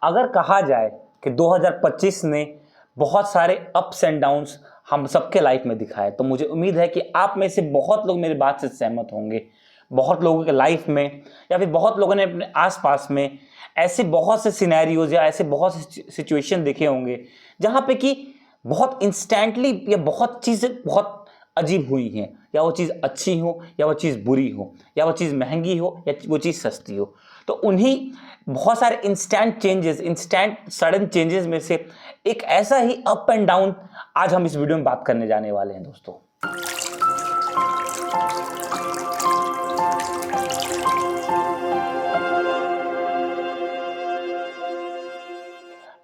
अगर कहा जाए कि 2025 ने बहुत सारे अप्स एंड डाउन्स हम सबके लाइफ में दिखाए, तो मुझे उम्मीद है कि आप में से बहुत लोग मेरी बात से सहमत होंगे। बहुत लोगों के लाइफ में या फिर बहुत लोगों ने अपने आसपास में ऐसे बहुत से सिनेरियोज या ऐसे बहुत से सिचुएशन देखे होंगे जहाँ पे कि बहुत इंस्टेंटली या बहुत चीज़ें बहुत अजीब हुई हैं, या वो चीज़ अच्छी हो या वो चीज़ बुरी हो, या वो चीज़ महंगी हो या वो चीज़ सस्ती हो। तो उन्हीं बहुत सारे instant changes, instant sudden changes में से एक ऐसा ही अप एंड डाउन आज हम इस वीडियो में बात करने जाने वाले हैं दोस्तों।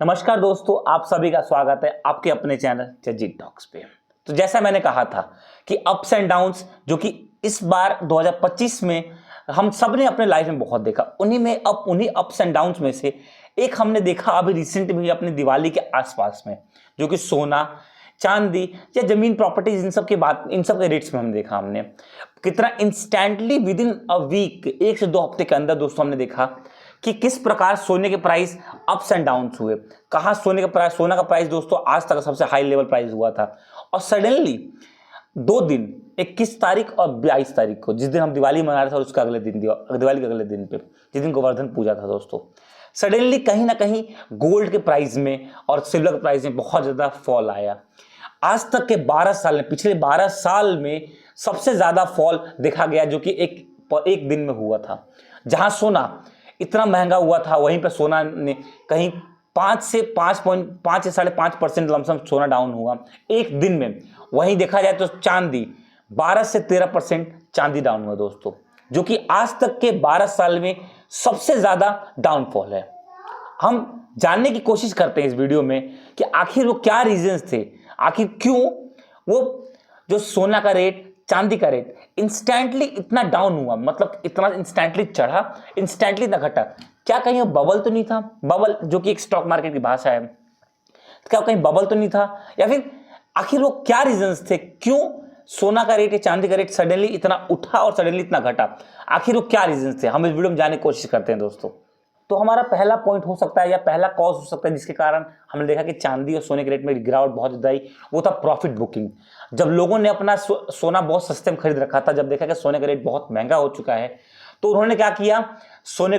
नमस्कार दोस्तों, आप सभी का स्वागत है आपके अपने चैनल जजीत टॉक्स पे। तो जैसा मैंने कहा था कि अप्स एंड डाउन्स जो कि इस बार 2025 में हम सब ने अपने लाइफ में बहुत देखा, उन्हीं अप्स एंड डाउन्स में से एक हमने देखा अभी रिसेंट में अपनी दिवाली के आसपास में, जो कि सोना, चांदी या जमीन, प्रॉपर्टीज, इन सब के रेट्स में हमने देखा। हमने कितना instantly within a week, 1 से 2 हफ्ते के अंदर दोस्तों हमने देखा कि किस प्रकार सोने के प्राइस अप्स एंड डाउन्स हुए। कहाँ सोना का प्राइस दोस्तों आज तक सबसे हाई लेवल प्राइस हुआ था, और सडनली 2 दिन 21 तारीख और 22 तारीख को, जिस दिन हम दिवाली मना रहे थे और उसका अगले दिन दिवाली के अगले दिन पे, जिस दिन गोवर्धन पूजा था दोस्तों, सडनली कहीं ना कहीं गोल्ड के प्राइस में और सिल्वर के प्राइस में बहुत ज़्यादा फॉल आया। आज तक के 12 साल में, पिछले 12 साल में सबसे ज़्यादा फॉल देखा गया, जो कि एक दिन में हुआ था। जहाँ सोना इतना महंगा हुआ था, वहीं पर सोना ने कहीं 5 से 5.5% लमसम सोना डाउन हुआ एक दिन में। वहीं देखा जाए तो चांदी 12 से 13% चांदी डाउन हुआ दोस्तों, जो कि आज तक के 12 साल में सबसे ज्यादा डाउनफॉल है। हम जानने की कोशिश करते हैं इस वीडियो में कि आखिर वो क्या रीजंस थे, आखिर क्यों वो जो सोना का रेट, चांदी का रेट इंस्टेंटली इतना डाउन हुआ, मतलब इतना इंस्टेंटली चढ़ा, इंस्टेंटली इतना घटा। क्या कहीं वो बबल तो नहीं था? बबल जो कि एक स्टॉक मार्केट की भाषा है, क्या कहीं बबल तो नहीं था? या फिर आखिर वो क्या रीजंस थे, क्यों सोना का रेट या चांदी का रेट सडनली इतना उठा और सडनली इतना घटा? आखिर वो क्या रीजंस थे, हम इस वीडियो में जानने की कोशिश करते हैं दोस्तों। तो हमारा पहला पॉइंट हो सकता है या पहला कॉज हो सकता है जिसके कारण हमने देखा कि चांदी और सोने के रेट में गिरावट बहुत ज़्यादा आई, वो था प्रॉफिट बुकिंग। जब लोगों ने अपना सोना बहुत सस्ते में खरीद रखा था, जब देखा कि सोने का रेट बहुत महंगा हो चुका है, तो उन्होंने क्या किया, चांदी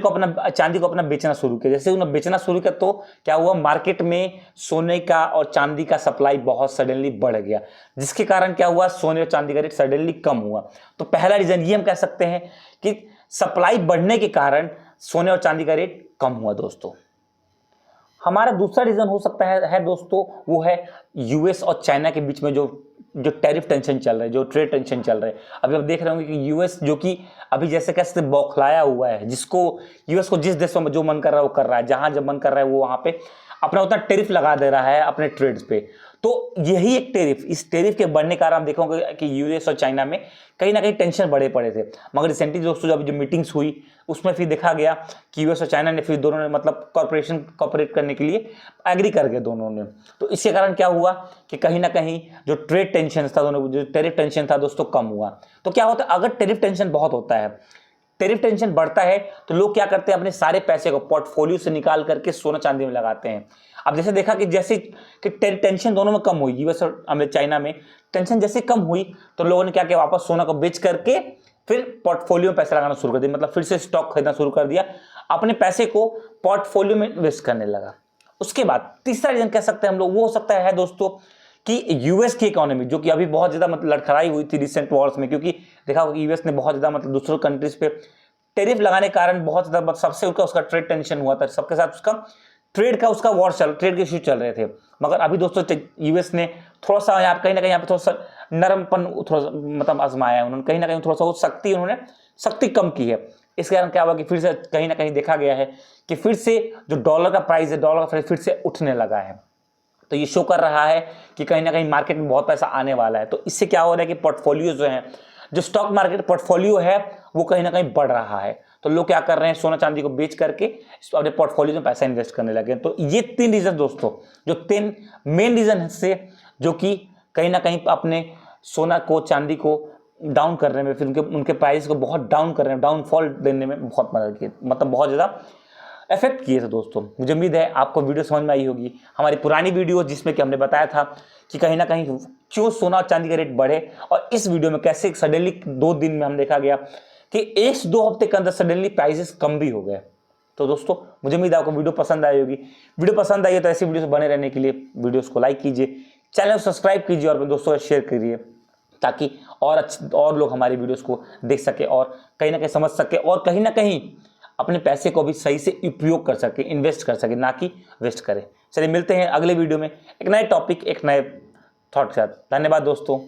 को अपना बेचना शुरू किया। जैसे उन्होंने बेचना शुरू किया तो क्या हुआ, मार्केट में सोने का और चांदी का सप्लाई बहुत सडनली बढ़ गया, जिसके कारण क्या हुआ, सोने और चांदी का रेट सडनली कम हुआ। तो पहला रीजन ये हम कह सकते हैं कि सप्लाई बढ़ने के कारण सोने और चांदी का रेट कम हुआ दोस्तों। हमारा दूसरा रीजन हो सकता है दोस्तों, वो है यूएस और चाइना के बीच में जो टैरिफ टेंशन चल रहा है, जो ट्रेड टेंशन चल रहा है। अभी आप देख रहे होंगे कि यूएस जो कि अभी जैसे कैसे बौखलाया हुआ है, यूएस को जिस देश में जो मन कर रहा है वो कर रहा है, जहां जब मन कर रहा है वो वहां पे अपना उतना टैरिफ लगा दे रहा है अपने ट्रेड्स पे। तो यही एक इस टैरिफ के बढ़ने के कारण हम देखोगे कि यूएस और चाइना में कहीं ना कहीं टेंशन बढ़े पड़े थे। मगर रिसेंटली दोस्तों जब जो मीटिंग्स हुई उसमें फिर देखा गया कि यूएस और चाइना ने फिर दोनों ने मतलब कॉपरेट करने के लिए एग्री कर गए दोनों ने। तो इसके कारण क्या हुआ कि कहीं ना कहीं जो ट्रेड टेंशन था, दोनों जो टैरिफ टेंशन था दोस्तों, कम हुआ। तो क्या होता है, अगर टैरिफ टेंशन बहुत होता है, टैरिफ टेंशन बढ़ता है, तो लोग क्या करते हैं, अपने सारे पैसे को पोर्टफोलियो से निकाल करके सोना चांदी में लगाते हैं। अब जैसे देखा कि टेंशन दोनों में कम हुई, यूएस और चाइना में टेंशन जैसे कम हुई, तो लोगों ने क्या किया, वापस सोना को बेच करके फिर पोर्टफोलियो में पैसा लगाना शुरू कर दिया, मतलब फिर से स्टॉक खरीदना शुरू कर दिया, अपने पैसे को पोर्टफोलियो में इन्वेस्ट करने लगा। उसके बाद तीसरा रीजन कह सकते हैं हम लोग, वो हो सकता है दोस्तों कि यूएस की इकोनॉमी जो कि अभी बहुत ज्यादा मतलब लड़खड़ाई हुई थी रिसेंट वॉर्स में, क्योंकि देखा होगा यूएस ने बहुत ज्यादा मतलब दूसरों कंट्रीज पे टैरिफ लगाने के कारण बहुत ज्यादा सबसे उसका ट्रेड टेंशन हुआ था, सबके साथ उसका ट्रेड के इश्यू चल रहे थे। मगर अभी दोस्तों यूएस ने थोड़ा सा कहीं ना कहीं यहाँ पे थोड़ा सा नरमपन थोड़ा सा मतलब आजमाया है उन्होंने, कहीं ना कहीं थोड़ा सा उन्होंने शक्ति कम की है। इस कारण क्या हुआ कि फिर से कहीं ना कहीं देखा गया है कि फिर से जो डॉलर का प्राइस है, डॉलर का प्राइस फिर से उठने लगा है। तो ये शो कर रहा है कि कहीं ना कहीं मार्केट में बहुत पैसा आने वाला है। तो इससे क्या हो रहा है कि पोर्टफोलियो जो है, जो स्टॉक मार्केट पोर्टफोलियो है, वो कहीं ना कहीं बढ़ रहा है। तो लोग क्या कर रहे हैं, सोना चांदी को बेच करके अपने पोर्टफोलियो में पैसा इन्वेस्ट करने लगे। तो ये 3 रीजन दोस्तों, जो 3 मेन रीजन से जो कि कहीं ना कहीं अपने सोना को, चांदी को डाउन करने में, फिर उनके प्राइस को बहुत डाउन करने में, डाउनफॉल देने में बहुत मदद की, मतलब बहुत ज़्यादा इफेक्ट किए थे दोस्तों। मुझे उम्मीद है आपको वीडियो समझ में आई होगी। हमारी पुरानी वीडियो जिसमें कि हमने बताया था कि कहीं ना कहीं क्यों सोना और चांदी का रेट बढ़े, और इस वीडियो में कैसे सडनली 2 दिन में हम देखा गया कि 1 से 2 हफ्ते के अंदर सडनली प्राइसेस कम भी हो गए। तो दोस्तों मुझे उम्मीद है आपको वीडियो पसंद आई होगी। वीडियो पसंद आई है तो ऐसी वीडियो से बने रहने के लिए वीडियोस को लाइक कीजिए, चैनल को सब्सक्राइब कीजिए और अपने दोस्तों को शेयर करिए, ताकि और लोग हमारी वीडियोस को देख सके और कहीं ना कहीं समझ सके और कहीं ना कहीं अपने पैसे को भी सही से उपयोग कर सके, इन्वेस्ट कर सके, ना कि वेस्ट करे। चलिए मिलते हैं अगले वीडियो में एक नए टॉपिक, एक नए थॉट के साथ। धन्यवाद दोस्तों।